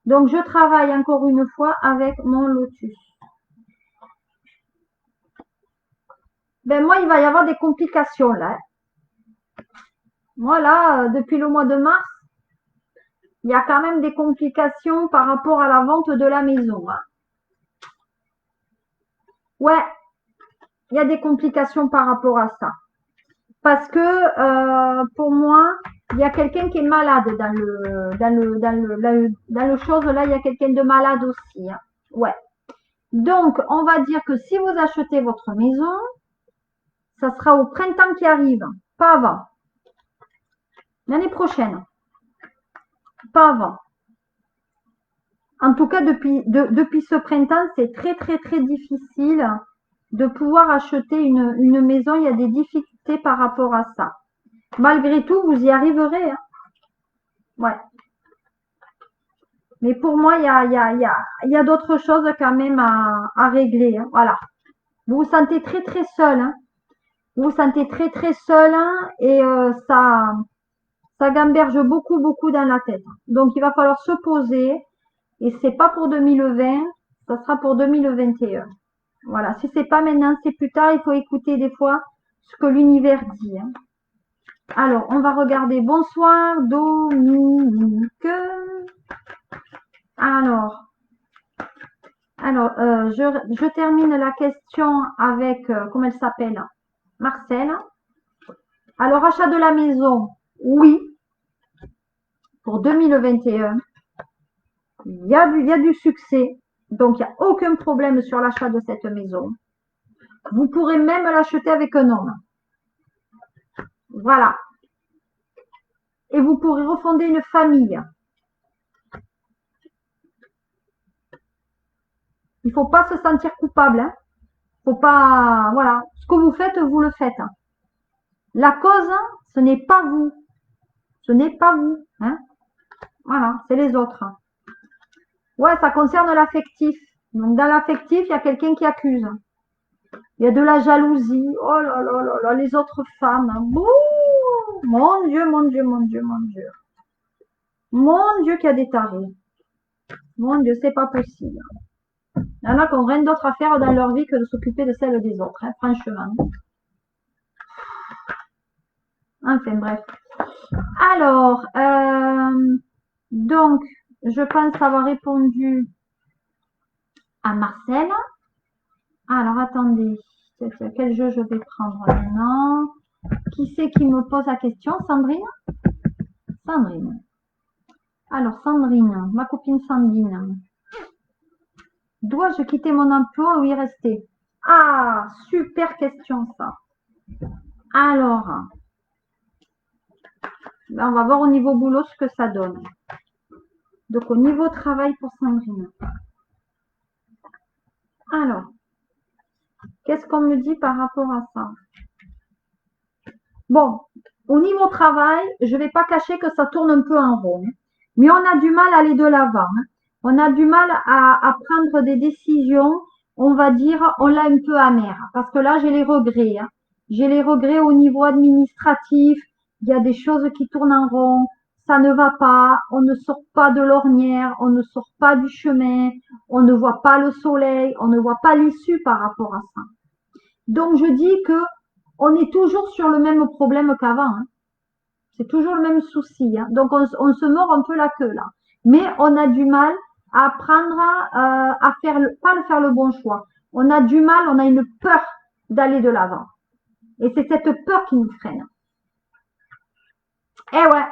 Donc, je travaille encore une fois avec mon lotus. Ben, moi, il va y avoir des complications là. Moi, là, depuis le mois de mars, il y a quand même des complications par rapport à la vente de la maison, hein. Ouais, il y a des complications par rapport à ça. Parce que pour moi, il y a quelqu'un qui est malade dans le chose là, il y a quelqu'un de malade aussi, hein. Ouais. Donc, on va dire que si vous achetez votre maison, ça sera au printemps qui arrive, pas avant. L'année prochaine, pas avant. En tout cas, depuis ce printemps, c'est très, très, très difficile de pouvoir acheter une maison. Il y a des difficultés par rapport à ça. Malgré tout, vous y arriverez, hein. Ouais. Mais pour moi, il y a d'autres choses quand même à régler, hein. Voilà. Vous vous sentez très, très seul, hein. Vous vous sentez très, très seul, hein, et ça gamberge beaucoup, beaucoup dans la tête. Donc, il va falloir se poser. Et c'est pas pour 2020, ça sera pour 2021. Voilà. Si c'est pas maintenant, c'est plus tard. Il faut écouter des fois ce que l'univers dit, hein. Alors, on va regarder. Bonsoir, Dominique. Alors, je termine la question avec, comment elle s'appelle? Marcel. Alors, achat de la maison, oui, pour 2021. Il y a du succès. Donc, il n'y a aucun problème sur l'achat de cette maison. Vous pourrez même l'acheter avec un homme. Voilà. Et vous pourrez refonder une famille. Il ne faut pas se sentir coupable, hein. Faut pas, voilà. Ce que vous faites, vous le faites. La cause, ce n'est pas vous. Ce n'est pas vous, hein. Voilà, c'est les autres. Ouais, ça concerne l'affectif. Donc, dans l'affectif, il y a quelqu'un qui accuse. Il y a de la jalousie. Oh là là là là, les autres femmes. Bouh, mon Dieu, mon Dieu, mon Dieu, mon Dieu. Mon Dieu, qu'il y a des tarés. Mon Dieu, c'est pas possible. Il y en a qui n'ont rien d'autre à faire dans leur vie que de s'occuper de celle des autres, hein, franchement. Enfin, bref. Alors, donc, je pense avoir répondu à Marcel. Alors, attendez. Quel jeu je vais prendre maintenant? Qui c'est qui me pose la question? Sandrine? Sandrine. Alors, Sandrine, ma copine Sandrine. Dois-je quitter mon emploi ou y rester? Ah, super question ça. Alors, on va voir au niveau boulot ce que ça donne. Donc, au niveau travail pour Sandrine. Alors, qu'est-ce qu'on me dit par rapport à ça? Bon, au niveau travail, je ne vais pas cacher que ça tourne un peu en rond, hein. Mais on a du mal à aller de l'avant, hein. On a du mal à prendre des décisions, on va dire, on l'a un peu amère. Parce que là, j'ai les regrets, hein. J'ai les regrets au niveau administratif, il y a des choses qui tournent en rond, ça ne va pas, on ne sort pas de l'ornière, on ne sort pas du chemin, on ne voit pas le soleil, on ne voit pas l'issue par rapport à ça. Donc, je dis que on est toujours sur le même problème qu'avant, hein. C'est toujours le même souci, hein. Donc, on se mord un peu la queue là. Mais on a du mal à apprendre à faire pas faire le bon choix. On a du mal, on a une peur d'aller de l'avant. Et c'est cette peur qui nous freine. Eh ouais.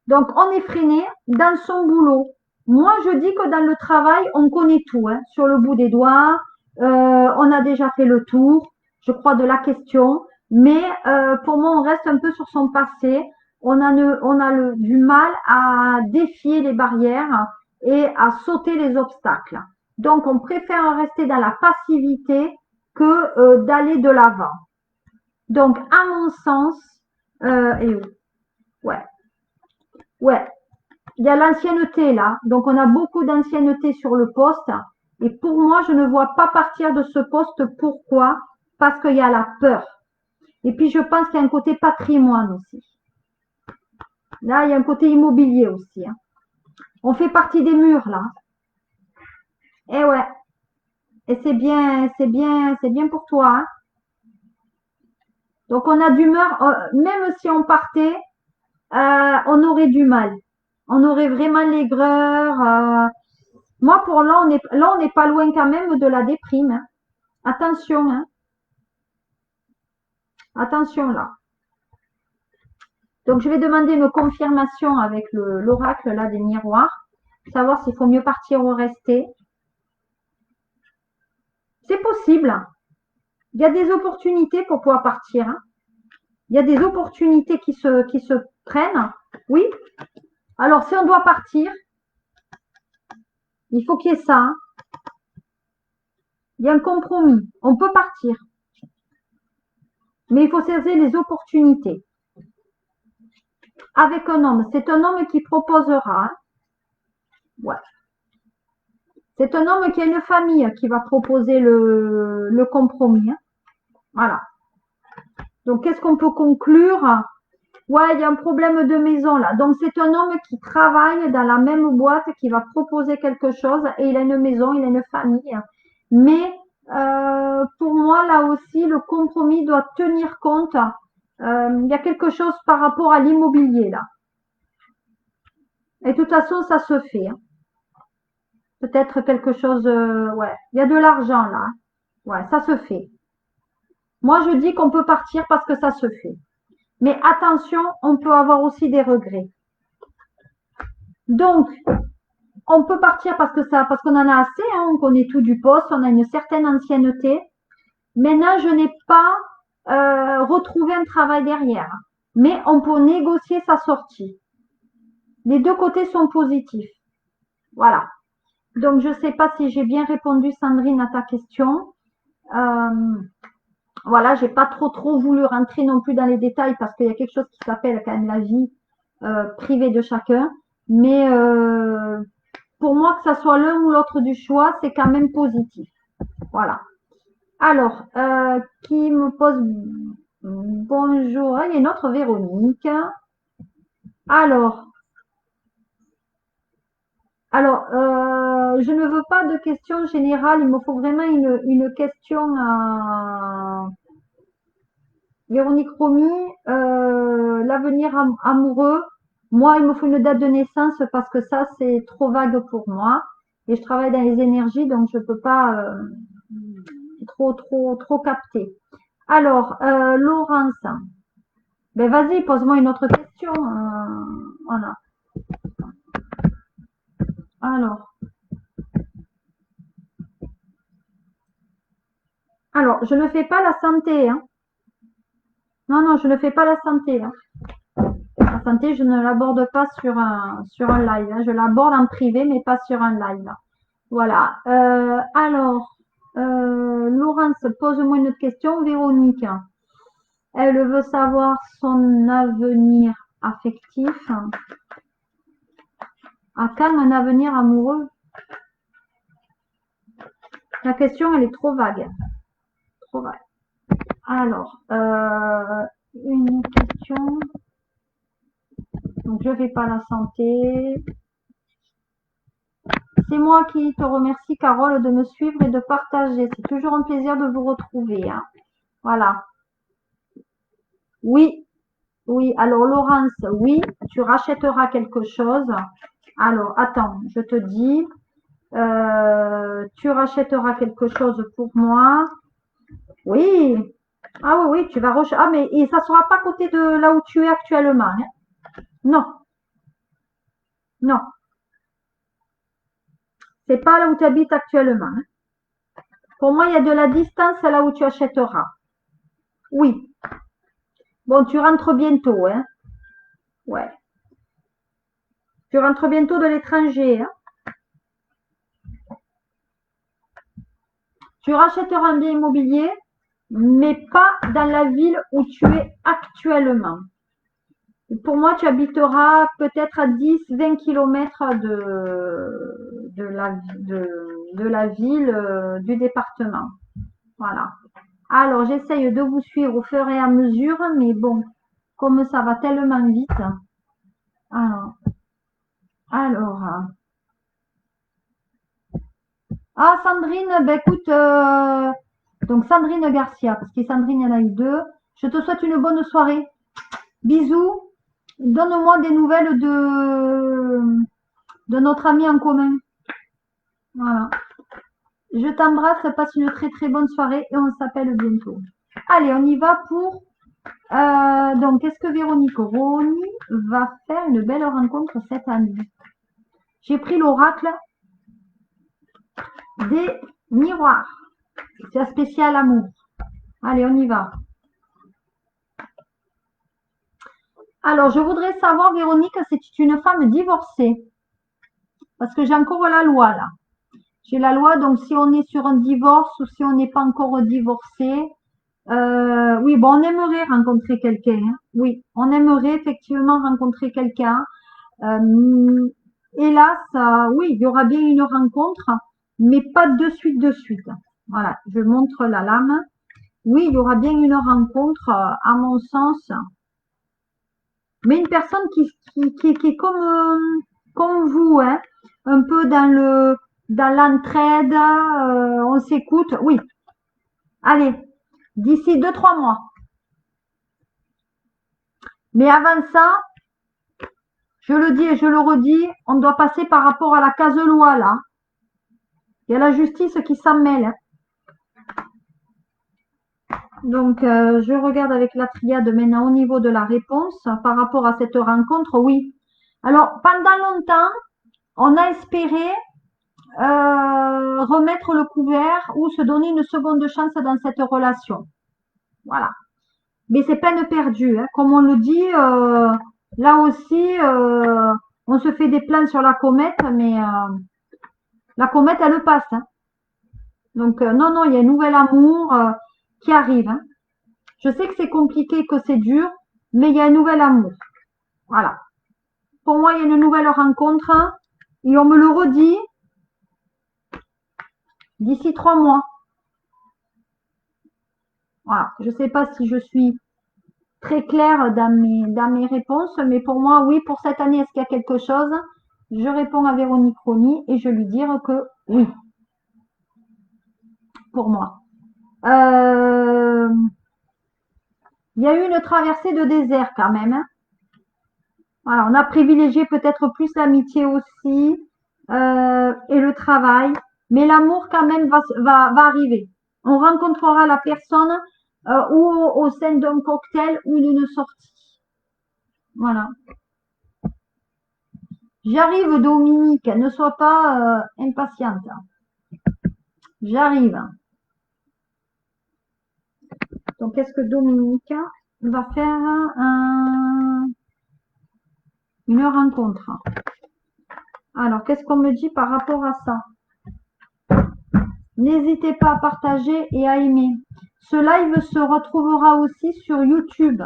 Donc, on est freiné dans son boulot. Moi, je dis que dans le travail, on connaît tout, hein, sur le bout des doigts. On a déjà fait le tour, je crois, de la question. Mais pour moi, on reste un peu sur son passé. On a du mal à défier les barrières et à sauter les obstacles. Donc, on préfère rester dans la passivité que d'aller de l'avant. Donc, à mon sens, ouais, ouais, il y a l'ancienneté là. Donc, on a beaucoup d'ancienneté sur le poste. Et pour moi, je ne vois pas partir de ce poste. Pourquoi? Parce qu'il y a la peur. Et puis, je pense qu'il y a un côté patrimoine aussi. Là, il y a un côté immobilier aussi, hein. On fait partie des murs, là. Eh ouais. Et c'est bien pour toi, hein. Donc, on a d'humeur, même si on partait, on aurait du mal. On aurait vraiment l'aigreur. Moi, pour là, on n'est pas loin quand même de la déprime, hein. Attention, hein. Attention là. Donc, je vais demander une confirmation avec l'oracle là des miroirs, savoir s'il faut mieux partir ou rester. C'est possible. Il y a des opportunités pour pouvoir partir, hein. Il y a des opportunités qui se prennent. Oui. Alors, si on doit partir, il faut qu'il y ait ça, hein. Il y a un compromis. On peut partir. Mais il faut saisir les opportunités. Avec un homme. C'est un homme qui proposera, hein. Ouais. C'est un homme qui a une famille qui va proposer le compromis, hein. Voilà. Donc, qu'est-ce qu'on peut conclure? Ouais, il y a un problème de maison là. Donc, c'est un homme qui travaille dans la même boîte, qui va proposer quelque chose et il a une maison, il a une famille. Mais pour moi, là aussi, le compromis doit tenir compte. Il y a quelque chose par rapport à l'immobilier là. Et de toute façon, ça se fait, hein. Peut-être quelque chose, ouais. Il y a de l'argent là, hein. Ouais, ça se fait. Moi, je dis qu'on peut partir parce que ça se fait. Mais attention, on peut avoir aussi des regrets. Donc, on peut partir parce qu'on en a assez, hein, on connaît tout du poste, on a une certaine ancienneté. Maintenant, je n'ai pas retrouvé un travail derrière. Mais on peut négocier sa sortie. Les deux côtés sont positifs. Voilà. Donc, je ne sais pas si j'ai bien répondu, Sandrine, à ta question. Voilà, j'ai pas trop voulu rentrer non plus dans les détails parce qu'il y a quelque chose qui s'appelle quand même la vie privée de chacun. Mais pour moi, que ça soit l'un ou l'autre du choix, c'est quand même positif. Voilà. Alors, qui me pose bonjour, il y a une autre Véronique. Alors, je ne veux pas de questions générales, il me faut vraiment une question à Véronique Romy, l'avenir amoureux. Moi, il me faut une date de naissance parce que ça, c'est trop vague pour moi. Et je travaille dans les énergies, donc je ne peux pas trop capter. Alors, Laurence, ben vas-y, pose-moi une autre question. Voilà. Alors, je ne fais pas la santé, hein. Non, non, je ne fais pas la santé, hein. La santé, je ne l'aborde pas sur un live, hein. Je l'aborde en privé, mais pas sur un live. Voilà. Alors, Laurence, pose-moi une autre question. Véronique, elle veut savoir son avenir affectif. À quand un avenir amoureux? La question, elle est trop vague. Trop vague. Alors, une question. Donc, je ne fais pas la santé. C'est moi qui te remercie, Carole, de me suivre et de partager. C'est toujours un plaisir de vous retrouver, hein. Voilà. Oui, oui. Alors, Laurence, oui, tu rachèteras quelque chose. Alors, attends, je te dis, tu rachèteras quelque chose pour moi. Oui. Ah oui, oui, tu vas rechercher. Ah, mais et ça ne sera pas à côté de là où tu es actuellement, hein. Non, non. C'est pas là où tu habites actuellement, hein. Pour moi, il y a de la distance là où tu achèteras. Oui. Bon, tu rentres bientôt, hein. Ouais. Tu rentres bientôt de l'étranger, hein. Tu rachèteras un bien immobilier, mais pas dans la ville où tu es actuellement. Pour moi, tu habiteras peut-être à 10-20 km de la ville, du département. Voilà. Alors, j'essaye de vous suivre au fur et à mesure, mais bon, comme ça va tellement vite. Alors, Alors, ah Sandrine, ben écoute, donc Sandrine Garcia, parce que Sandrine, il y en a eu deux. Je te souhaite une bonne soirée. Bisous. Donne-moi des nouvelles de notre ami en commun. Voilà. Je t'embrasse, passe une très très bonne soirée et on s'appelle bientôt. Allez, on y va pour... donc, est-ce que Véronique Roni va faire une belle rencontre cette année? J'ai pris l'oracle des miroirs. C'est un spécial amour. Allez, on y va. Alors, je voudrais savoir, Véronique, si tu es une femme divorcée. Parce que j'ai encore la loi là. J'ai la loi, donc si on est sur un divorce ou si on n'est pas encore divorcé, oui, bon, on aimerait rencontrer quelqu'un, hein. Oui, on aimerait effectivement rencontrer quelqu'un. Hélas, oui, il y aura bien une rencontre, mais pas de suite de suite. Voilà, je montre la lame. Oui, il y aura bien une rencontre, à mon sens, mais une personne qui est comme vous, hein, un peu dans l'entraide, on s'écoute. Oui, allez, d'ici 2, 3 mois. Mais avant ça, je le dis et je le redis, on doit passer par rapport à la case loi là. Il y a la justice qui s'en mêle, hein. Donc, je regarde avec la triade maintenant au niveau de la réponse par rapport à cette rencontre. Oui. Alors, pendant longtemps, on a espéré remettre le couvert ou se donner une seconde chance dans cette relation. Voilà. Mais c'est peine perdue, hein. Comme on le dit, là aussi, on se fait des plans sur la comète, mais la comète, elle passe, hein. Donc, non, non, il y a un nouvel amour qui arrive, hein. Je sais que c'est compliqué, que c'est dur, mais il y a un nouvel amour. Voilà. Pour moi, il y a une nouvelle rencontre, hein, et on me le redit d'ici 3 mois. Voilà. Je ne sais pas si je suis très claire dans mes réponses, mais pour moi, oui, pour cette année, est-ce qu'il y a quelque chose? Je réponds à Véronique Roni et je lui dire que oui, pour moi. Il y a eu une traversée de désert quand même, hein. Voilà, on a privilégié peut-être plus l'amitié aussi et le travail, mais l'amour quand même va arriver. On rencontrera la personne ou au sein d'un cocktail ou d'une sortie. Voilà. J'arrive, Dominique, ne sois pas impatiente. J'arrive. Donc, est-ce que Dominique va faire une rencontre? Alors, qu'est-ce qu'on me dit par rapport à ça? N'hésitez pas à partager et à aimer. Ce live se retrouvera aussi sur YouTube,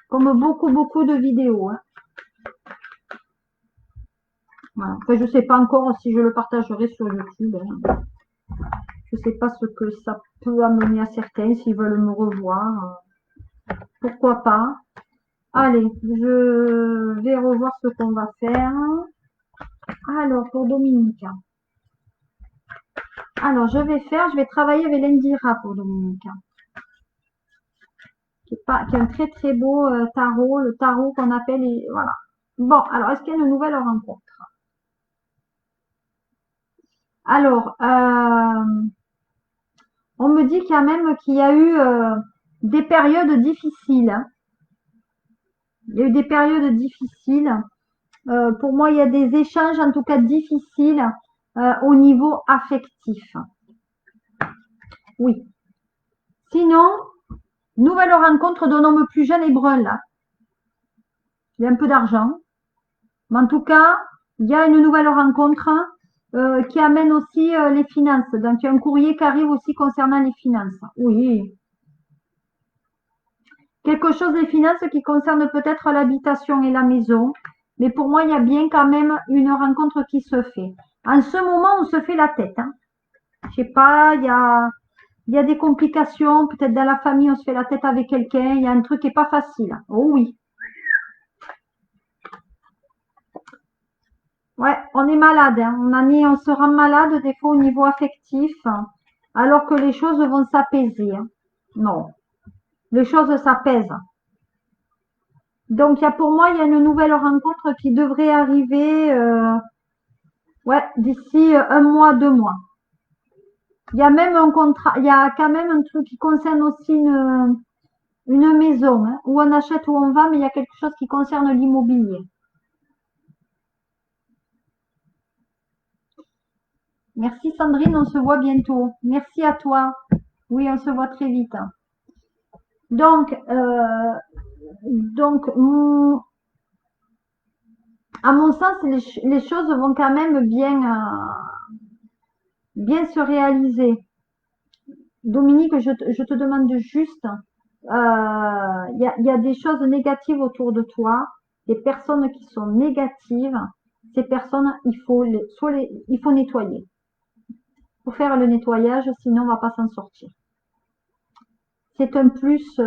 comme beaucoup de vidéos, hein. Voilà. Enfin, je ne sais pas encore si je le partagerai sur YouTube, hein. Je ne sais pas ce que ça peut amener à certains, s'ils veulent me revoir. Pourquoi pas. Allez, je vais revoir ce qu'on va faire. Alors, pour Dominique. Alors, je vais travailler avec l'Indira pour Dominique. Qui est un très très beau tarot, le tarot qu'on appelle, voilà. Bon, alors, est-ce qu'il y a une nouvelle rencontre? Alors, on me dit quand même qu'il y a eu des périodes difficiles, hein. Il y a eu des périodes difficiles. Pour moi, il y a des échanges, en tout cas difficiles, au niveau affectif. Oui. Sinon, nouvelle rencontre d'un homme plus jeune et brun, là. Il y a un peu d'argent. Mais en tout cas, il y a une nouvelle rencontre qui amène aussi les finances. Donc, il y a un courrier qui arrive aussi concernant les finances. Oui. Quelque chose des finances qui concerne peut-être l'habitation et la maison. Mais pour moi, il y a bien quand même une rencontre qui se fait. En ce moment, on se fait la tête, hein. Je sais pas, il y a des complications. Peut-être dans la famille, on se fait la tête avec quelqu'un. Il y a un truc qui n'est pas facile. Oh oui. Ouais, on est malade, hein. On se rend malade des fois au niveau affectif, hein, alors que les choses vont s'apaiser, hein. Non, les choses s'apaisent. Donc, pour moi, il y a une nouvelle rencontre qui devrait arriver, ouais, d'ici un mois, 2 mois. Il y a même un contrat, il y a quand même un truc qui concerne aussi une maison, hein, où on achète ou on vend, mais il y a quelque chose qui concerne l'immobilier. Merci Sandrine, on se voit bientôt. Merci à toi. Oui, on se voit très vite. Donc, donc, à mon sens, les choses vont quand même bien se réaliser. Dominique, je te demande juste, il y a des choses négatives autour de toi, des personnes qui sont négatives. Ces personnes, il faut nettoyer. Il faut faire le nettoyage, sinon on va pas s'en sortir. C'est un plus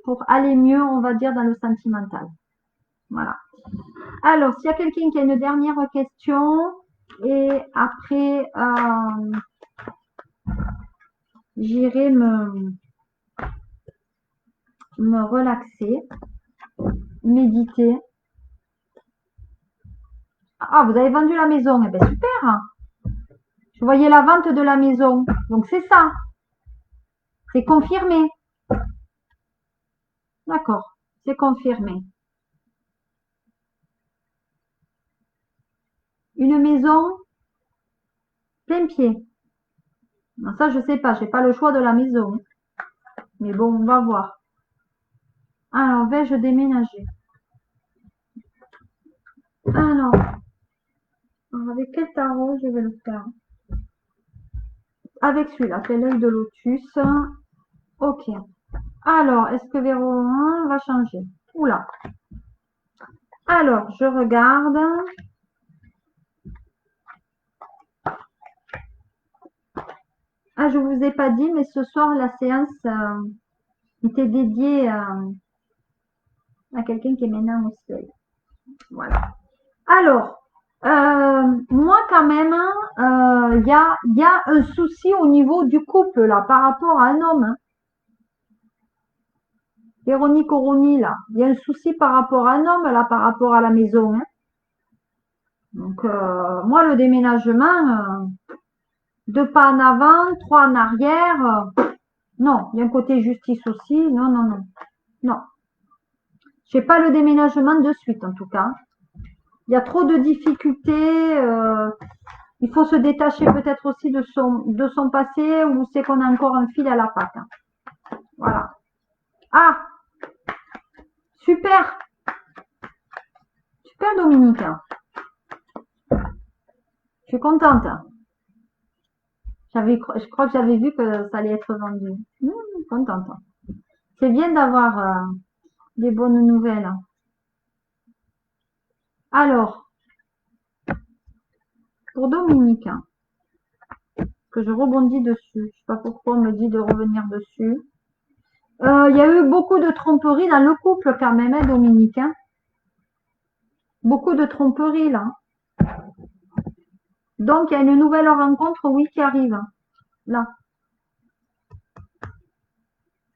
pour aller mieux, on va dire, dans le sentimental. Voilà. Alors, s'il y a quelqu'un qui a une dernière question, et après, j'irai me relaxer, méditer. Ah, vous avez vendu la maison, eh bien super. Je voyais la vente de la maison, donc c'est ça, c'est confirmé. D'accord, c'est confirmé. Une maison plein pied. Non, ça, je sais pas, j'ai pas le choix de la maison. Mais bon, on va voir. Alors, vais-je déménager? Alors, avec quel tarot je vais le faire? Avec celui-là, c'est l'œil de lotus. Ok. Alors, est-ce que Véro 1 va changer? Oula. Alors, je regarde. Ah, je vous ai pas dit, mais ce soir, la séance était dédiée à quelqu'un qui est maintenant au ciel. Voilà. Alors, moi quand même, il y a un souci au niveau du couple là, par rapport à un homme, hein. Véronique Oroni là, il y a un souci par rapport à un homme là, par rapport à la maison, hein. Donc, moi le déménagement, 2 pas en avant, 3 en arrière, non, il y a un côté justice aussi, non, non, non, non. Je fais pas le déménagement de suite en tout cas. Il y a trop de difficultés. Il faut se détacher peut-être aussi de son passé ou c'est qu'on a encore un fil à la patte, hein. Voilà. Ah, super, super Dominique. Je suis contente. Je crois que j'avais vu que ça allait être vendu. Contente. C'est bien d'avoir des bonnes nouvelles. Alors, pour Dominique, que je rebondis dessus, je sais pas pourquoi on me dit de revenir dessus. Il y a eu beaucoup de tromperies dans le couple quand même, hein, Dominique, hein. Beaucoup de tromperies là. Donc, il y a une nouvelle rencontre, oui, qui arrive. Là.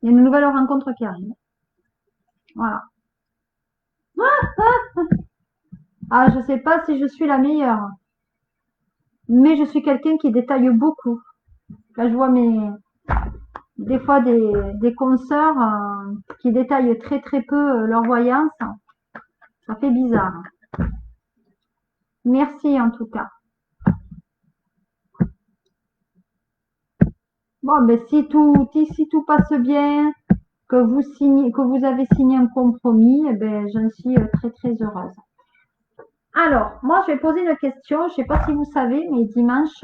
Il y a une nouvelle rencontre qui arrive. Voilà. Ah, je sais pas si je suis la meilleure, mais je suis quelqu'un qui détaille beaucoup. Là, je vois des fois des consoeurs qui détaillent très très peu leur voyance. Ça fait bizarre. Merci en tout cas. Bon, ben si tout passe bien, que vous avez signé un compromis, eh ben, j'en suis très très heureuse. Alors, moi, je vais poser une question. Je ne sais pas si vous savez, mais dimanche,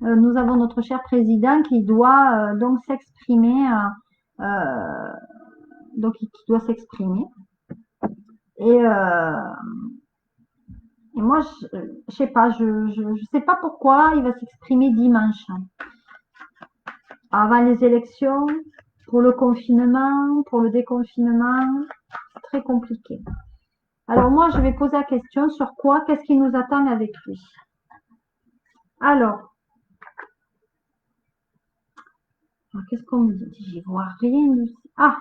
nous avons notre cher président qui doit donc s'exprimer. Donc, qui doit s'exprimer. Et, moi, je sais pas, je sais pas pourquoi il va s'exprimer dimanche, avant les élections, pour le confinement, pour le déconfinement. C'est très compliqué. Alors moi, je vais poser la question sur quoi, qu'est-ce qui nous attend avec lui. Alors, qu'est-ce qu'on me dit? J'y vois rien. Ah,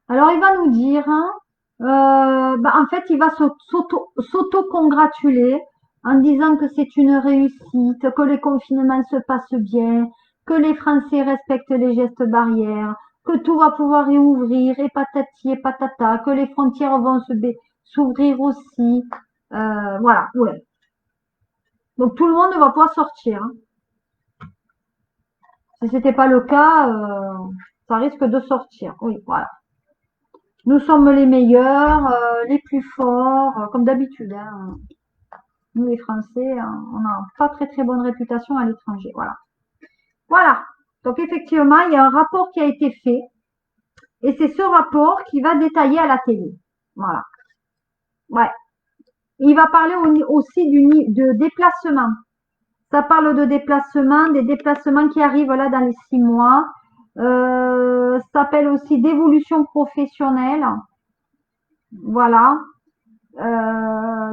alors il va nous dire, hein, en fait, il va s'auto-congratuler en disant que c'est une réussite, que les confinements se passent bien, que les Français respectent les gestes barrières, que tout va pouvoir réouvrir, et patati et patata, que les frontières vont s'ouvrir aussi. Voilà, ouais. Donc tout le monde va pouvoir sortir, hein. Si c'était pas le cas, ça risque de sortir. Oui, voilà. Nous sommes les meilleurs, les plus forts, comme d'habitude, hein. Nous les Français, on n'a pas très très bonne réputation à l'étranger. Voilà. Voilà. Donc effectivement, il y a un rapport qui a été fait et c'est ce rapport qui va détailler à la télé. Voilà. Ouais. Il va parler aussi de déplacement. Ça parle de déplacement, des déplacements qui arrivent là dans les 6 mois. Ça s'appelle aussi d'évolution professionnelle. Voilà.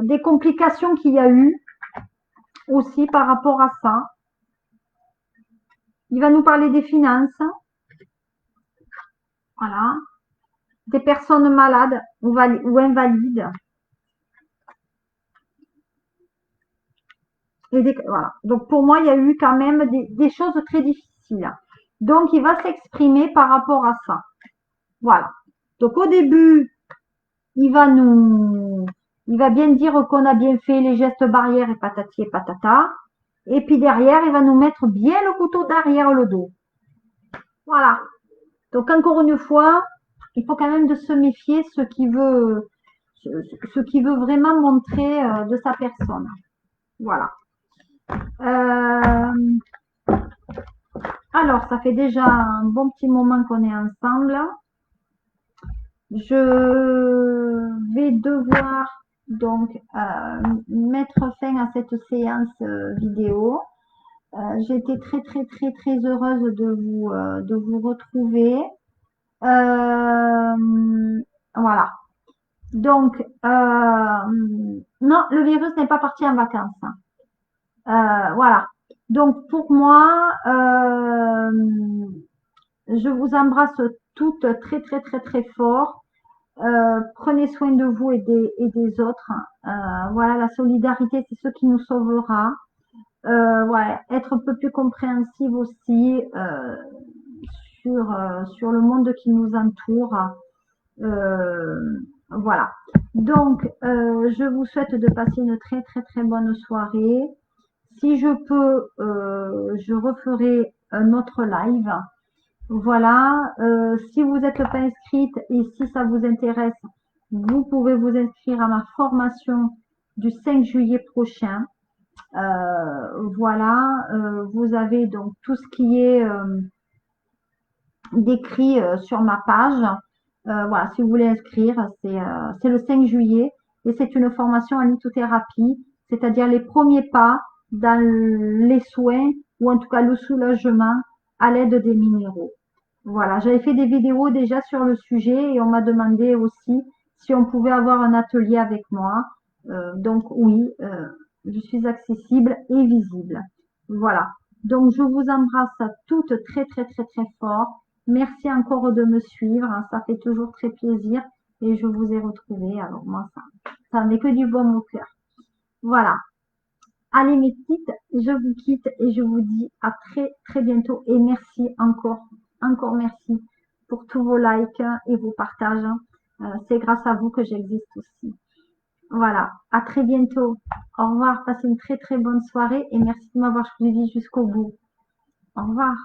Des complications qu'il y a eu aussi par rapport à ça. Il va nous parler des finances. Voilà. Des personnes malades ou invalides. Voilà. Donc pour moi, il y a eu quand même des choses très difficiles. Donc il va s'exprimer par rapport à ça. Voilà. Donc au début, il va bien dire qu'on a bien fait les gestes barrières et patati et patata. Et puis derrière, il va nous mettre bien le couteau derrière le dos. Voilà. Donc encore une fois, il faut quand même de se méfier ce qui veut vraiment montrer de sa personne. Voilà. Alors, ça fait déjà un bon petit moment qu'on est ensemble. Je vais devoir donc mettre fin à cette séance vidéo. J'ai été très très très très heureuse de vous retrouver. Voilà. Donc, non, le virus n'est pas parti en vacances. Voilà. Donc, pour moi, je vous embrasse toutes très, très, très, très fort. Prenez soin de vous et des autres. Voilà, la solidarité, c'est ce qui nous sauvera. Ouais, être un peu plus compréhensive aussi sur le monde qui nous entoure. Voilà. Donc, je vous souhaite de passer une très très très bonne soirée. Si je peux, je referai un autre live. Voilà. Si vous n'êtes pas inscrite et si ça vous intéresse, vous pouvez vous inscrire à ma formation du 5 juillet prochain. Voilà. Vous avez donc tout ce qui est décrit sur ma page. Voilà, si vous voulez inscrire, c'est le 5 juillet et c'est une formation en lithothérapie, c'est-à-dire les premiers pas dans les soins ou en tout cas le soulagement à l'aide des minéraux. Voilà, j'avais fait des vidéos déjà sur le sujet et on m'a demandé aussi si on pouvait avoir un atelier avec moi. Donc oui, je suis accessible et visible. Voilà. Donc je vous embrasse toutes très très très très fort. Merci encore de me suivre, hein, ça fait toujours très plaisir et je vous ai retrouvé. Alors moi, ça n'est que du bon au cœur. Voilà. Allez mes petites, je vous quitte et je vous dis à très très bientôt et merci encore merci pour tous vos likes et vos partages. C'est grâce à vous que j'existe aussi. Voilà, à très bientôt. Au revoir, passez une très très bonne soirée et merci de m'avoir suivi jusqu'au bout. Au revoir.